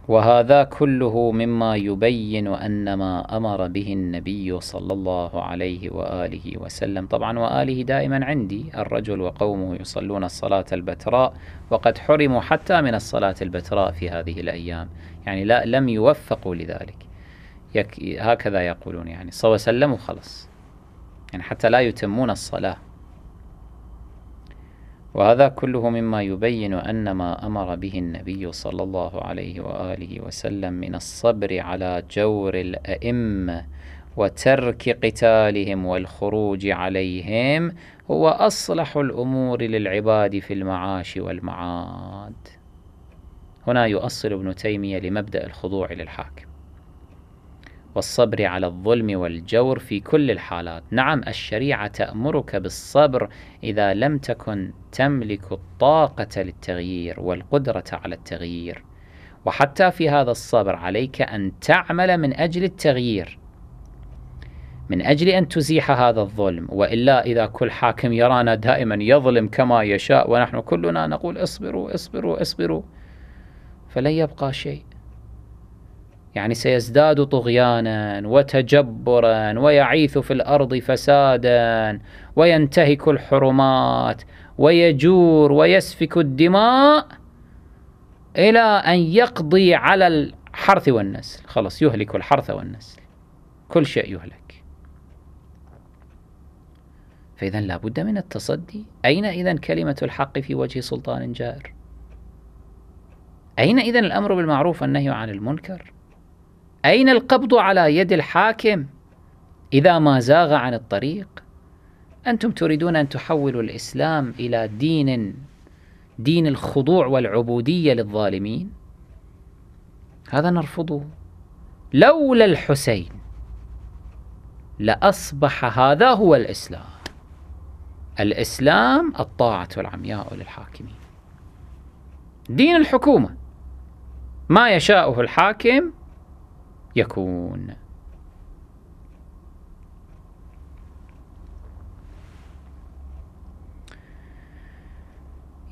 وهذا كله مما يبين أن ما أمر به النبي صلى الله عليه وآله وسلم، طبعا وآله دائما عندي، الرجل وقومه يصلون الصلاة البتراء، وقد حرموا حتى من الصلاة البتراء في هذه الأيام، يعني لم يوفقوا لذلك، هكذا يقولون، يعني صلى الله عليه وسلم وخلص، يعني حتى لا يتمون الصلاة. وهذا كله مما يبين أن ما أمر به النبي صلى الله عليه وآله وسلم من الصبر على جور الأئمة وترك قتالهم والخروج عليهم هو أصلح الأمور للعباد في المعاش والمعاد. هنا يؤصل ابن تيمية لمبدأ الخضوع للحاكم والصبر على الظلم والجور في كل الحالات. نعم، الشريعة تأمرك بالصبر إذا لم تكن تملك الطاقة للتغيير والقدرة على التغيير، وحتى في هذا الصبر عليك أن تعمل من أجل التغيير، من أجل أن تزيح هذا الظلم، وإلا إذا كل حاكم يرانا دائما يظلم كما يشاء ونحن كلنا نقول اصبروا اصبروا اصبروا، فلن يبقى شيء، يعني سيزداد طغيانا وتجبرا ويعيث في الأرض فسادا وينتهك الحرمات ويجور ويسفك الدماء إلى أن يقضي على الحرث والنسل، خلاص يهلك الحرث والنسل، كل شيء يهلك. فإذا لا بد من التصدي. أين إذن كلمة الحق في وجه سلطان جائر؟ أين إذن الأمر بالمعروف والنهي عن المنكر؟ أين القبض على يد الحاكم إذا ما زاغ عن الطريق؟ أنتم تريدون أن تحولوا الإسلام إلى دين الخضوع والعبودية للظالمين، هذا نرفضه. لولا الحسين لأصبح هذا هو الإسلام. الإسلام الطاعة العمياء للحاكمين، دين الحكومة، ما يشاءه الحاكم يكون.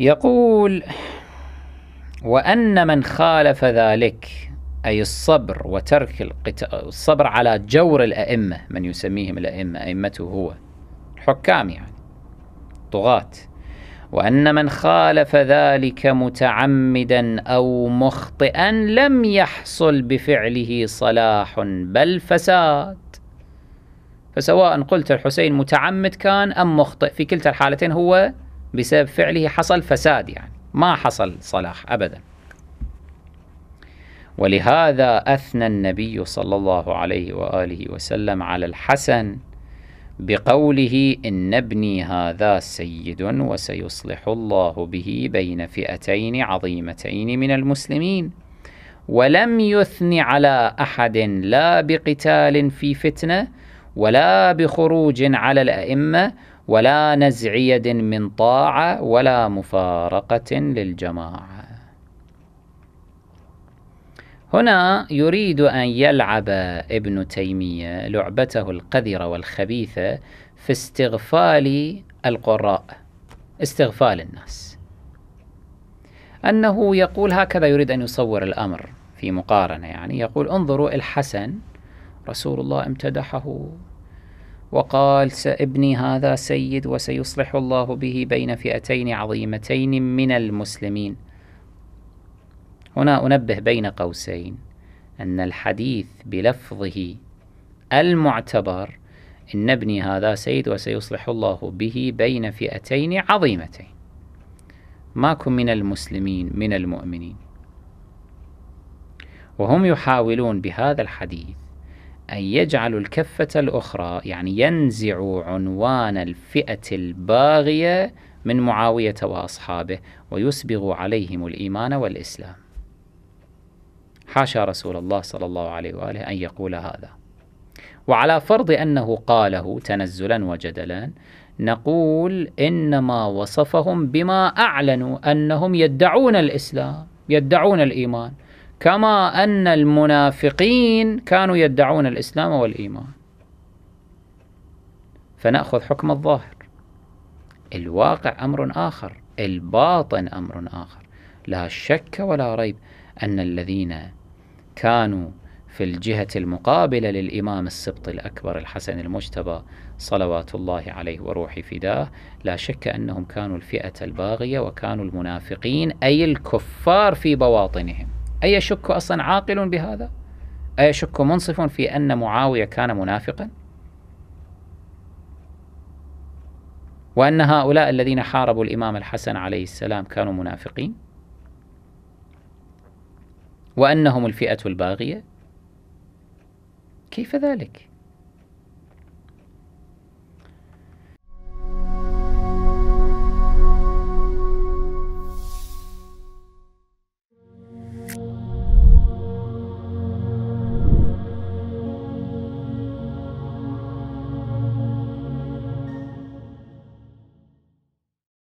يقول: وأن من خالف ذلك، أي الصبر وترك الصبر على جور الأئمة، من يسميهم الأئمة، أئمته هو الحكام يعني طغاة، وأن من خالف ذلك متعمدا أو مخطئا لم يحصل بفعله صلاح بل فساد. فسواء قلت الحسين متعمد كان أم مخطئ، في كلتا الحالتين هو بسبب فعله حصل فساد، يعني ما حصل صلاح أبدا. ولهذا أثنى النبي صلى الله عليه وآله وسلم على الحسن بقوله: إن ابني هذا سيد وسيصلح الله به بين فئتين عظيمتين من المسلمين. ولم يثن على أحد لا بقتال في فتنة ولا بخروج على الأئمة ولا نزع يد من طاعة ولا مفارقة للجماعة. هنا يريد أن يلعب ابن تيمية لعبته القذرة والخبيثة في استغفال القراء، استغفال الناس، أنه يقول هكذا، يريد أن يصور الأمر في مقارنة، يعني يقول: انظروا الحسن رسول الله امتدحه وقال: ابني هذا سيد وسيصلح الله به بين فئتين عظيمتين من المسلمين. هنا أنبه بين قوسين أن الحديث بلفظه المعتبر: إن ابني هذا سيد وسيصلح الله به بين فئتين عظيمتين، ماكو من المسلمين من المؤمنين. وهم يحاولون بهذا الحديث أن يجعلوا الكفة الأخرى، يعني ينزعوا عنوان الفئة الباغية من معاوية وأصحابه ويسبغوا عليهم الإيمان والإسلام. حاشا رسول الله صلى الله عليه وآله أن يقول هذا. وعلى فرض أنه قاله تنزلا وجدلا، نقول إنما وصفهم بما أعلنوا أنهم يدعون الإسلام، يدعون الإيمان، كما أن المنافقين كانوا يدعون الإسلام والإيمان. فنأخذ حكم الظاهر، الواقع أمر آخر، الباطن أمر آخر. لا شك ولا ريب أن الذين كانوا في الجهة المقابلة للإمام السبط الأكبر الحسن المجتبى صلوات الله عليه وروح فداه، لا شك أنهم كانوا الفئة الباغية وكانوا المنافقين، أي الكفار في بواطنهم. أيشك أصلا عاقل بهذا؟ أيشك منصف في أن معاوية كان منافقا؟ وأن هؤلاء الذين حاربوا الإمام الحسن عليه السلام كانوا منافقين؟ وأنهم الفئة الباغية؟ كيف ذلك؟